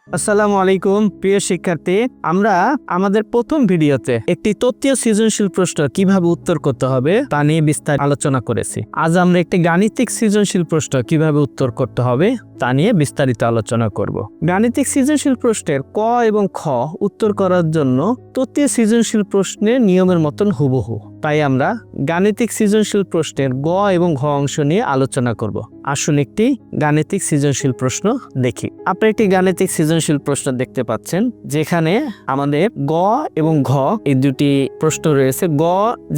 আসসালামু আলাইকুম প্রিয় শিক্ষার্থী, আমরা আমাদের প্রথম ভিডিওতে একটি তত্ত্বীয় সৃজনশীল প্রশ্ন কিভাবে উত্তর করতে হবে তা নিয়ে বিস্তারিত আলোচনা করেছি। আজ আমরা একটি গাণিতিক সৃজনশীল প্রশ্ন কিভাবে উত্তর করতে হবে তা নিয়ে বিস্তারিত আলোচনা করব। গাণিতিক সৃজনশীল প্রশ্নের ক এবং খ উত্তর করার জন্য তত্ত্বীয় সৃজনশীল প্রশ্নের নিয়মের মতন হুবহু, তাই আমরা গাণিতিক সৃজনশীল প্রশ্নের গ এবং ঘ অংশ নিয়ে আলোচনা করব। আসুন একটি গাণিতিক সৃজনশীল প্রশ্ন দেখি। আপনি একটি গাণিতিক সৃজনশীল প্রশ্ন দেখতে পাচ্ছেন, যেখানে আমাদের গ এবং ঘ এই দুটি প্রশ্ন রয়েছে। গ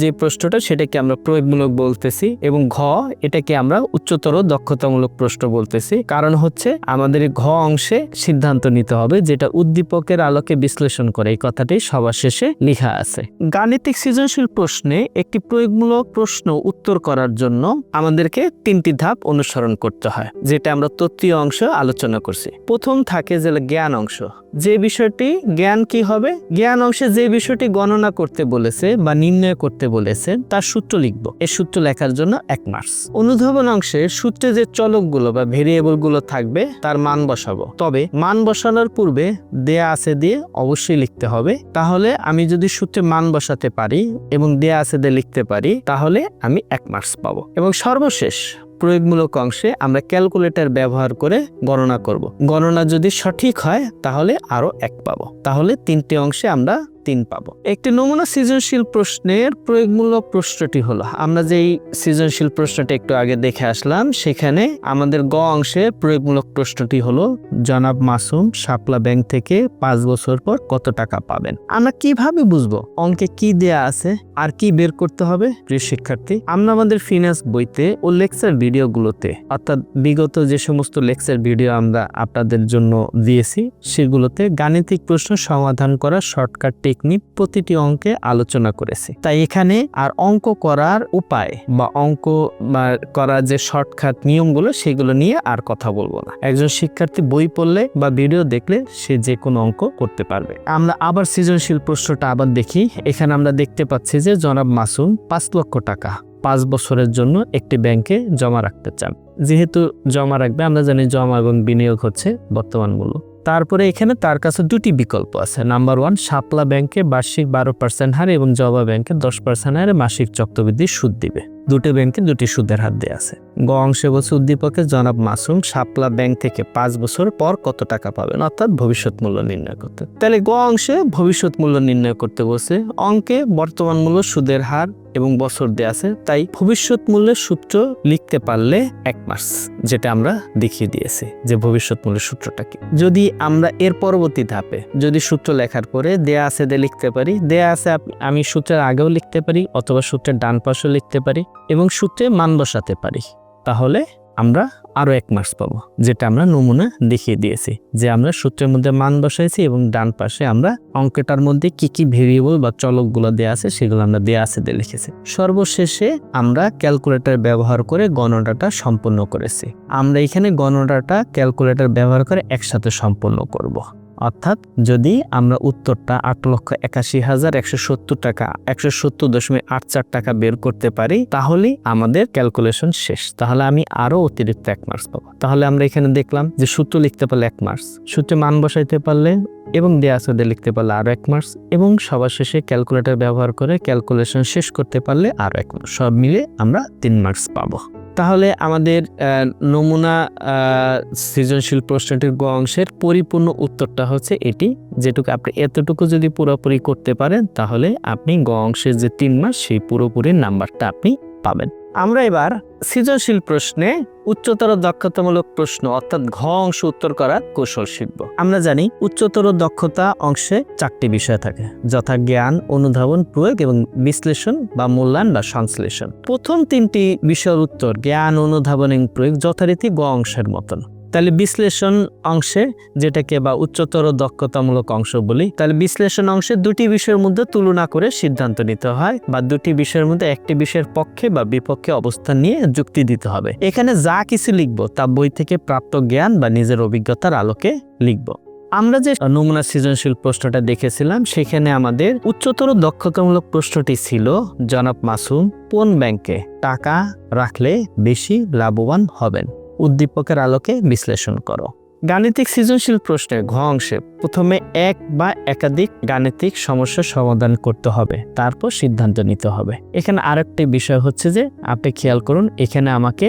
যে প্রশ্নটা সেটাকে আমরা প্রয়োগমূলক বলতেছি এবং ঘ এটাকে আমরা উচ্চতর দক্ষতামূলক প্রশ্ন বলতেছি। কারণ হচ্ছে আমাদের ঘ অংশে সিদ্ধান্ত নিতে হবে, যেটা উদ্দীপকের আলোকে বিশ্লেষণ করে। এই কথাটি সবার শেষে লেখা আছে। গাণিতিক সৃজনশীল প্রশ্নে একটি প্রয়োগমূলক প্রশ্ন উত্তর করার জন্য আমাদেরকে তিনটি ধাপ অনুসরণ করতে হয়, যেটা আমরা তত্ত্বীয় অংশ আলোচনা করছি। প্রথম থাকে যে জ্ঞান অংশ, যে বিষয়টি জ্ঞান কি হবে, জ্ঞান অংশে যে বিষয়টি গণনা করতে বলেছে বা নির্ণয় করতে বলেছে তার সূত্র লিখব। এই সূত্র লেখার জন্য 1 মার্কস। অনুধাবন অংশে সূত্রে যে চলকগুলো বা ভেরিয়েবল গুলো থাকবে তার মান বসাবো, তবে মান বসানোর পূর্বে দেয়া আছে দিয়ে অবশ্যই লিখতে হবে। তাহলে আমি যদি সূত্রে মান বসাতে পারি এবং দেয়া আছে দিয়ে লিখতে পারি, তাহলে আমি 1 মার্কস পাবো। এবং সর্বশেষ প্রয়োগমূলক অংশে আমরা ক্যালকুলেটর ব্যবহার করে গণনা করব। গণনা যদি সঠিক হয় তাহলে আরো 1 পাবো। তাহলে তিনটি অংশে আমরা 3 পাবো। একটি নমুনা সৃজনশীল প্রশ্নের প্রয়োগমূলক প্রশ্নটি হলো, আমরা যেই সৃজনশীল প্রশ্নটি একটু আগে দেখে আসলাম, সেখানে আমাদের গ অংশে প্রয়োগমূলক প্রশ্নটি হলো, জনাব মাসুম শাপলা ব্যাংক থেকে 5 বছর পর কত টাকা পাবেন। আমরা কিভাবে বুঝবো অঙ্কে কি দেয়া আছে আর কি বের করতে হবে? প্রিয় শিক্ষার্থী, আমরা আমাদের ফিনান্স বইতে ও লেকচার ভিডিওগুলোতে, অর্থাৎ বিগত যে সমস্ত লেকচার ভিডিও আমরা আপনাদের জন্য দিয়েছি, সেগুলোতে গাণিতিক প্রশ্ন সমাধান করার শর্টকাট টেকনিক প্রতিটি অঙ্কে আলোচনা করেছি। তাই এখানে আর অঙ্ক করার উপায় বা অঙ্ক করার যে শর্টকাট নিয়মগুলো, সেগুলো নিয়ে আর কথা বলবো না। একজন শিক্ষার্থী বই পড়লে বা ভিডিও দেখলে সে যে কোনো অঙ্ক করতে পারবে। আমরা আবার সৃজনশীল প্রশ্নটা আবার দেখি। এখানে আমরা দেখতে পাচ্ছি যে জনাব মাসুম 5 লক্ষ টাকা 5 বছরের জন্য একটি ব্যাংকে জমা রাখতে চান। যেহেতু জমা রাখবে, আমরা জানি জমা এবং বিনিয়োগ হচ্ছে বর্তমান মূল্য। তারপরে এখানে তার কাছে দুটি বিকল্প আছে। নাম্বার 1, শাপলা ব্যাংকে বার্ষিক 12% হারে এবং জবা ব্যাংকে 10% হারে মাসিক চক্রবৃদ্ধি সুদ দিবে। দুটো ব্যাংকে দুটি সুদের হার দেয়া আছে। গ অংশে বলছে উদ্দীপকে জনাব মাসুম শাপলা ব্যাংক থেকে 5 বছর পর কত টাকা পাবেন, অর্থাৎ ভবিষ্যৎ মূল্য নির্ণয় করতে। তাহলে গ অংশে ভবিষ্যৎ মূল্য নির্ণয় করতে বলছে, অঙ্কে বর্তমান মূল্য, সুদের হার এবং বছর দেয়া আছে। তাই ভবিষ্যৎ মূল্যের সূত্র লিখতে পারলে 1 মার্কস, যেটা আমরা দেখিয়ে দিয়েছি যে ভবিষ্যৎ মূল্যের সূত্রটা কি। যদি আমরা এর পরবর্তী ধাপে যদি সূত্র লেখার পরে দেয়া আছে দিয়ে লিখতে পারি, দেয়া আছে আমি সূত্রের আগেও লিখতে পারি অথবা সূত্রের ডান পাশেও লিখতে পারি এবং সূত্রে মান বসাতে পারি, তাহলে আমরা আরো 1 মার্কস পাবো, যেটা আমরা নমুনা দেখিয়ে দিয়েছি যে আমরা সূত্রের মধ্যে মান বসাইছি এবং ডান পাশে আমরা অঙ্কটার মধ্যে কি কি ভেরিয়েবল বা চলকগুলো দেয়া আছে সেগুলো আমরা দেয়া আছে দিয়ে লিখেছি। সর্বশেষে আমরা ক্যালকুলেটর ব্যবহার করে গণনাটা সম্পন্ন করেছি। আমরা এখানে গণনাটা ক্যালকুলেটর ব্যবহার করে একসাথে সম্পন্ন করব। অর্থাৎ যদি আমরা উত্তরটা 8,81,170 টাকা 170.84 টাকা বের করতে পারি, তাহলে আমাদের ক্যালকুলেশন শেষ। তাহলে আমি আরো অতিরিক্ত 1 মার্কস পাবো। তাহলে আমরা এখানে দেখলাম যে সূত্র লিখতে পারলে 1 মার্কস, সূত্রে মান বসাইতে পারলে এবং দেয়া আছে লিখতে পারলে আরো 1 মার্কস, এবং সবার শেষে ক্যালকুলেটর ব্যবহার করে ক্যালকুলেশন শেষ করতে পারলে আরো 1 মার্কস। সব মিলে আমরা 3 মার্কস পাবো। তাহলে আমাদের নমুনা সৃজনশীল প্রশ্নটির গ অংশের পরিপূর্ণ উত্তরটা হচ্ছে এটি, যেটুকু আপনি এতটুকু যদি পুরোপুরি করতে পারেন, তাহলে আপনি গ অংশের যে 3 মার্কস সেই পুরোপুরি নাম্বারটা আপনি পাবেন। আমরা এবার সৃজনশীল প্রশ্নে উচ্চতর দক্ষতামূলক প্রশ্ন অর্থাৎ ঘ অংশ উত্তর করার কৌশল শিখব। আমরা জানি উচ্চতর দক্ষতা অংশে 4টি বিষয় থাকে, যথা জ্ঞান, অনুধাবন, প্রয়োগ এবং বিশ্লেষণ বা মূল্যায়ন বা সংশ্লেষণ। প্রথম 3টি বিষয়ের উত্তর জ্ঞান, অনুধাবন এবং প্রয়োগ যথারীতি গ অংশের মতন। তাহলে বিশ্লেষণ অংশে, যেটাকে বা উচ্চতর দক্ষতামূলক অংশ বলি, তাহলে বিশ্লেষণ অংশে দুটি বিষয়ের মধ্যে তুলনা করে সিদ্ধান্ত নিতে হয় বা দুটি বিষয়ের মধ্যে একটি বিষয়ের পক্ষে বা বিপক্ষে অবস্থান নিয়ে যুক্তি দিতে হবে। এখানে যা কিছু লিখবো তা বই থেকে প্রাপ্ত জ্ঞান বা নিজের অভিজ্ঞতার আলোকে লিখবো। আমরা যে নমুনা সৃজনশীল প্রশ্নটা দেখেছিলাম, সেখানে আমাদের উচ্চতর দক্ষতামূলক প্রশ্নটি ছিল, জনাব মাসুম কোন ব্যাংকে টাকা রাখলে বেশি লাভবান হবেন, উদ্দীপকের আলোকে বিশ্লেষণ করো। গাণিতিক সৃজনশীল প্রশ্নে ঘ অংশে প্রথমে এক বা একাধিক গাণিতিক সমস্যার সমাধান করতে হবে, তারপর সিদ্ধান্ত নিতে হবে। এখানে আরেকটি বিষয় হচ্ছে যে আপনি খেয়াল করুন, এখানে আমাকে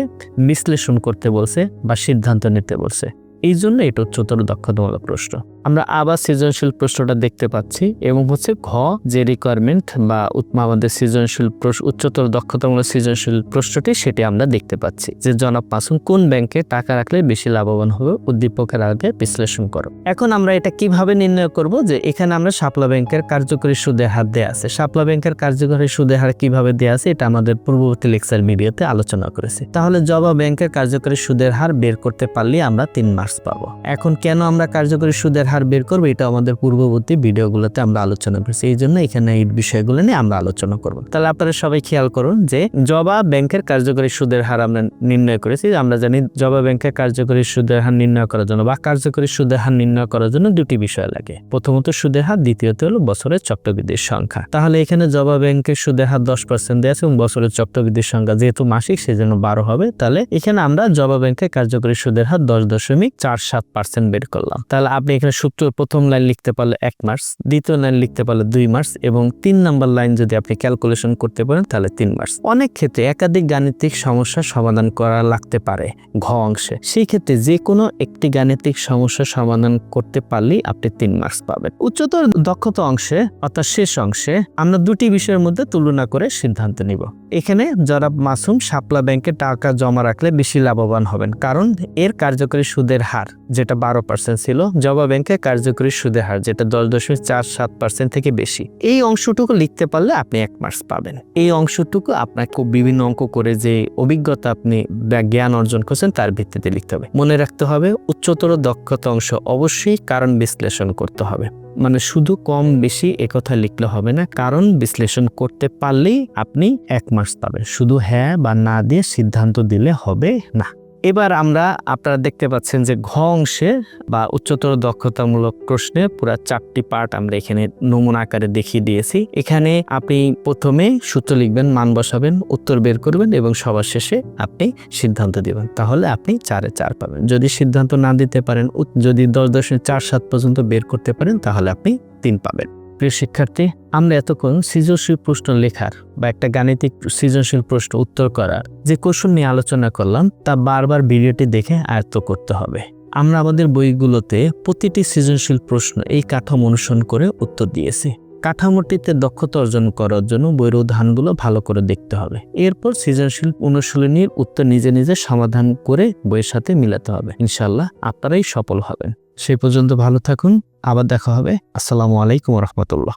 বিশ্লেষণ করতে বলছে বা সিদ্ধান্ত নিতে বলছে, এই জন্য এটা উচ্চতর দক্ষতামূলক প্রশ্ন। আমরা আবার সৃজনশীল প্রশ্নটা দেখতে পাচ্ছি এবং হচ্ছে ঘ যে রিকোয়ারমেন্ট বা আমাদের সৃজনশীল উচ্চতর দক্ষতামূলক সৃজনশীল প্রশ্নটি সেটি আমরা দেখতে পাচ্ছি যে জনাব মাসুম কোন ব্যাংকে টাকা রাখলে বেশি লাভবান হবে, উদ্দীপকের আগে বিশ্লেষণ করো। এখন আমরা এটা কিভাবে নির্ণয় করব যে এখানে আমরা শাপলা ব্যাংকের কার্যকরী সুদের হার দেয়া আছে, শাপলা ব্যাংকের কার্যকরী সুদের হার কিভাবে দেয়া আছে এটা আমাদের পূর্ববর্তী লেকচার ভিডিওতে আলোচনা করেছি। তাহলে জবা ব্যাংকের কার্যকরী সুদের হার বের করতে পারলে আমরা 3 মার্কস পাবো। এখন কেন আমরা কার্যকরী সুদের হার বের করবো এটা আমাদের পূর্ববর্তী ভিডিওগুলোতে আমরা আলোচনা করেছি, এই জন্য এখানে এই বিষয়গুলো নিয়ে আমরা আলোচনা করব। তাহলে আপনারা সবাই খেয়াল করুন যে জবা ব্যাংকের কার্যকরী সুদের হার আমরা নির্ণয় করেছি। আমরা জানি জবা ব্যাংকের কার্যকরী সুদের হার নির্ণয় করার জন্য বা কার্যকরী সুদের হার নির্ণয় করার জন্য দুটি বিষয় লাগে, প্রথমত সুদের হার, দ্বিতীয়ত হলো বছরের চক্রবৃদ্ধির সংখ্যা। তাহলে এখানে জবা ব্যাংকের সুদের হার 10% দেওয়া আছে এবং বছরের চক্রবৃদ্ধির সংখ্যা যেহেতু মাসিক সেজন্য 12 হবে। তাহলে এখানে আমরা জবা ব্যাংকের কার্যকরী সুদের হার 10.47% বের করলাম। তাহলে আপনি এখানে সূত্র প্রথম লাইন লিখতে পারলে 1 মার্কস, দ্বিতীয় লাইন লিখতে পারলে 2 মার্কস এবং 3 নাম্বার লাইন যদি আপনি ক্যালকুলেশন করতে পারেন তাহলে 3 মার্কস। অনেক ক্ষেত্রে একাধিক গাণিতিক সমস্যা সমাধান করা লাগতে পারে ঘ অংশে, সেই ক্ষেত্রে যে কোনো একটি গাণিতিক সমস্যা সমাধান করতে পারলেই আপনি 3 মার্কস পাবেন। উচ্চতর দক্ষতা অংশে অর্থাৎ শেষ অংশে আমরা দুটি বিষয়ের মধ্যে তুলনা করে সিদ্ধান্ত নিব। এখানে জনাব মাসুম শাপলা ব্যাংকে টাকা জমা রাখলে বেশি লাভবান হবেন, কারণ এর কার্যকরী সুদের হার যেটা 12% ছিল, জবা ব্যাংকের কার্যকরী সুদের হার যেটা 10.47% থেকে বেশি। এই অংশটুকু লিখতে পারলে আপনি 1 মার্কস পাবেন। এই অংশটুকু আপনাকে বিভিন্ন অঙ্ক করে যে অভিজ্ঞতা আপনি জ্ঞান অর্জন করছেন তার ভিত্তিতে লিখতে হবে। মনে রাখতে হবে উচ্চতর দক্ষতা অংশ অবশ্যই কারণ বিশ্লেষণ করতে হবে, মানে শুধু কম বেশি একথা লিখলে হবে না, কারণ বিশ্লেষণ করতে পারলেই আপনি 1 মার্কস পাবেন, শুধু হ্যাঁ বা না দিয়ে সিদ্ধান্ত দিলে হবে না। এবার আপনারা দেখতে পাচ্ছেন যে ঘ অংশে বা উচ্চতর দক্ষতামূলক প্রশ্নে পুরো 4টি পার্ট আমরা এখানে নমুনা আকারে দেখিয়ে দিয়েছি। এখানে আপনি প্রথমে সূত্র লিখবেন, মান বসাবেন, উত্তর বের করবেন এবং সবার শেষে আপনি সিদ্ধান্ত দিবেন, তাহলে আপনি 4-এ 4 পাবেন। যদি সিদ্ধান্ত না দিতে পারেন, যদি 10.47 পর্যন্ত বের করতে পারেন তাহলে আপনি 3 পাবেন। প্রিয় শিক্ষার্থী, আমরা এতক্ষণ সৃজনশীল প্রশ্ন লেখার বা একটা গাণিতিক সৃজনশীল প্রশ্ন উত্তর করার যে কৌশল নিয়ে আলোচনা করলাম তা বারবার ভিডিওটি দেখে আয়ত্ত করতে হবে। আমরা আমাদের বইগুলোতে প্রতিটি সৃজনশীল প্রশ্ন এই কাঠামো অনুসরণ করে উত্তর দিয়েছি। কাঠামোটিতে দক্ষতা অর্জন করার জন্য বইয়ের উদাহরণগুলো ভালো করে দেখতে হবে। এরপর সৃজনশীল অনুশীলনীর উত্তর নিজে নিজে সমাধান করে বইয়ের সাথে মিলাতে হবে। ইনশাআল্লাহ আপনারাই সফল হবেন। সেই পর্যন্ত ভালো থাকুন, আবার দেখা হবে। আসসালামু আলাইকুম ওয়া রাহমাতুল্লাহ।